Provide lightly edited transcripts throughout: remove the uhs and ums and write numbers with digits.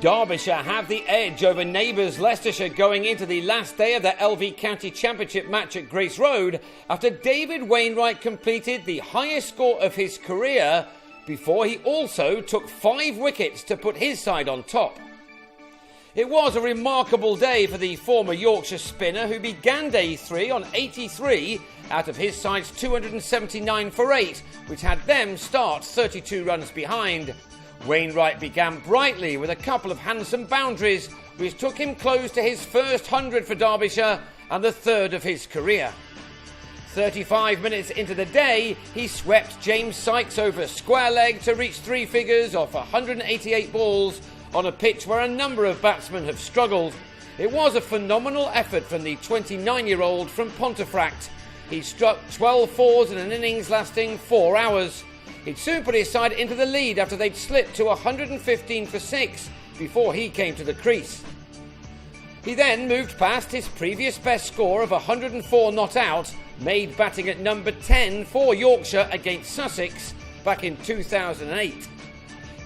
Derbyshire have the edge over neighbours Leicestershire going into the last day of their LV County Championship match at Grace Road after David Wainwright completed the highest score of his career before he also took 5 wickets to put his side on top. It was a remarkable day for the former Yorkshire spinner who began day 3 on 83 out of his side's 279 for 8, which had them start 32 runs behind. Wainwright began brightly with a couple of handsome boundaries, which took him close to his first 100 for Derbyshire and the third of his career. 35 minutes into the day, he swept James Sykes over square leg to reach 3 figures off 188 balls on a pitch where a number of batsmen have struggled. It was a phenomenal effort from the 29-year-old from Pontefract. He struck 12 fours in an innings lasting 4 hours. He'd soon put his side into the lead after they'd slipped to 115 for 6 before he came to the crease. He then moved past his previous best score of 104 not out, made batting at number 10 for Yorkshire against Sussex back in 2008.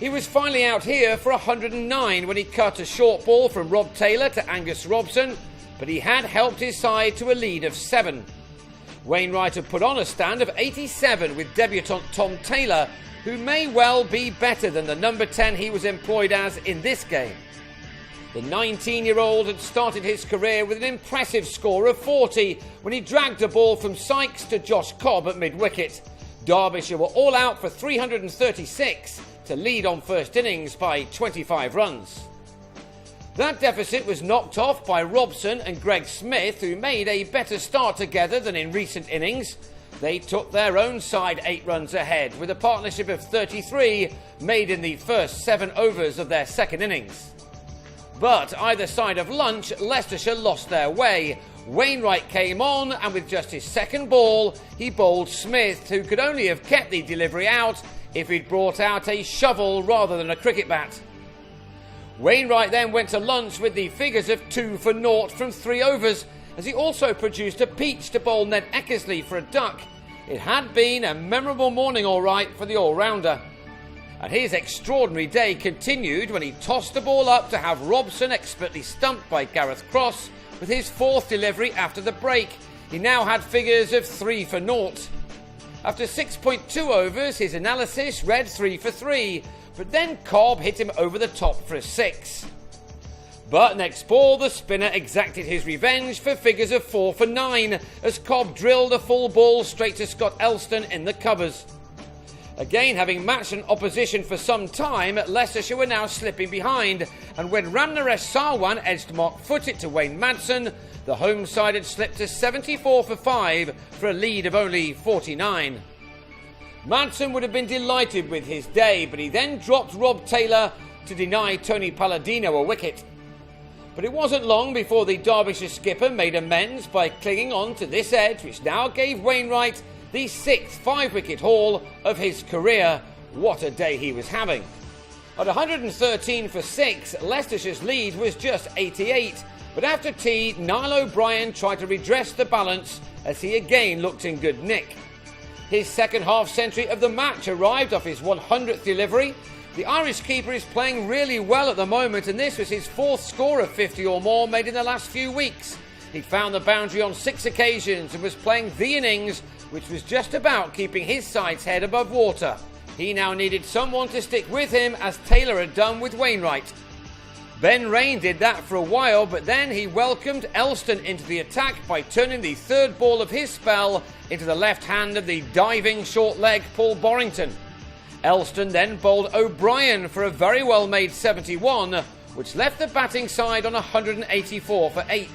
He was finally out here for 109 when he cut a short ball from Rob Taylor to Angus Robson, but he had helped his side to a lead of 7. Wainwright had put on a stand of 87 with debutant Tom Taylor, who may well be better than the number 10 he was employed as in this game. The 19-year-old had started his career with an impressive score of 40 when he dragged a ball from Sykes to Josh Cobb at mid-wicket. Derbyshire were all out for 336 to lead on first innings by 25 runs. That deficit was knocked off by Robson and Greg Smith, who made a better start together than in recent innings. They took their own side 8 runs ahead with a partnership of 33 made in the first 7 overs of their second innings. But either side of lunch, Leicestershire lost their way. Wainwright came on and with just his second ball, he bowled Smith, who could only have kept the delivery out if he'd brought out a shovel rather than a cricket bat. Wainwright then went to lunch with the figures of 2 for 0 from 3 overs, as he also produced a peach to bowl Ned Eckersley for a duck. It had been a memorable morning all right for the all-rounder. And his extraordinary day continued when he tossed the ball up to have Robson expertly stumped by Gareth Cross with his 4th delivery after the break. He now had figures of 3 for 0. After 6.2 overs, his analysis read 3 for 3, but then Cobb hit him over the top for a 6. But next ball, the spinner exacted his revenge for figures of 4 for 9 as Cobb drilled a full ball straight to Scott Elston in the covers. Again, having matched an opposition for some time, Leicestershire were now slipping behind, and when Ramnaresh Sarwan edged Mark Foote to Wayne Madsen, the home side had slipped to 74 for 5 for a lead of only 49. Madsen would have been delighted with his day, but he then dropped Rob Taylor to deny Tony Palladino a wicket. But it wasn't long before the Derbyshire skipper made amends by clinging on to this edge, which now gave Wainwright the 6th 5-wicket haul of his career. What a day he was having. At 113 for 6, Leicestershire's lead was just 88, but after tea, Niall O'Brien tried to redress the balance as he again looked in good nick. His second half-century of the match arrived off his 100th delivery. The Irish keeper is playing really well at the moment, and this was his 4th score of 50 or more made in the last few weeks. He'd found the boundary on 6 occasions and was playing the innings, which was just about keeping his side's head above water. He now needed someone to stick with him, as Taylor had done with Wainwright. Ben Rain did that for a while, but then he welcomed Elston into the attack by turning the 3rd ball of his spell into the left hand of the diving short leg Paul Borrington. Elston then bowled O'Brien for a very well made 71, which left the batting side on 184 for 8.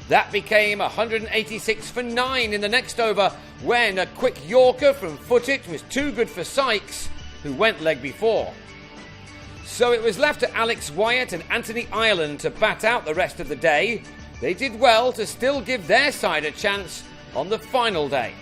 That became 186 for 9 in the next over, when a quick Yorker from Foote was too good for Sykes, who went leg before. So it was left to Alex Wyatt and Anthony Ireland to bat out the rest of the day. They did well to still give their side a chance on the final day.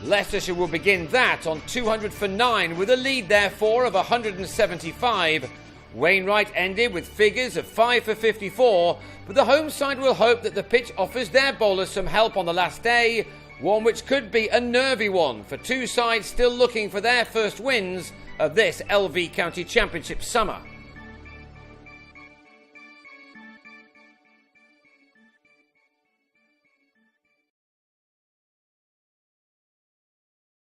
Leicestershire will begin that on 200 for 9 with a lead therefore of 175. Wainwright ended with figures of 5 for 54, but the home side will hope that the pitch offers their bowlers some help on the last day, one which could be a nervy one for two sides still looking for their first wins of this LV County Championship summer.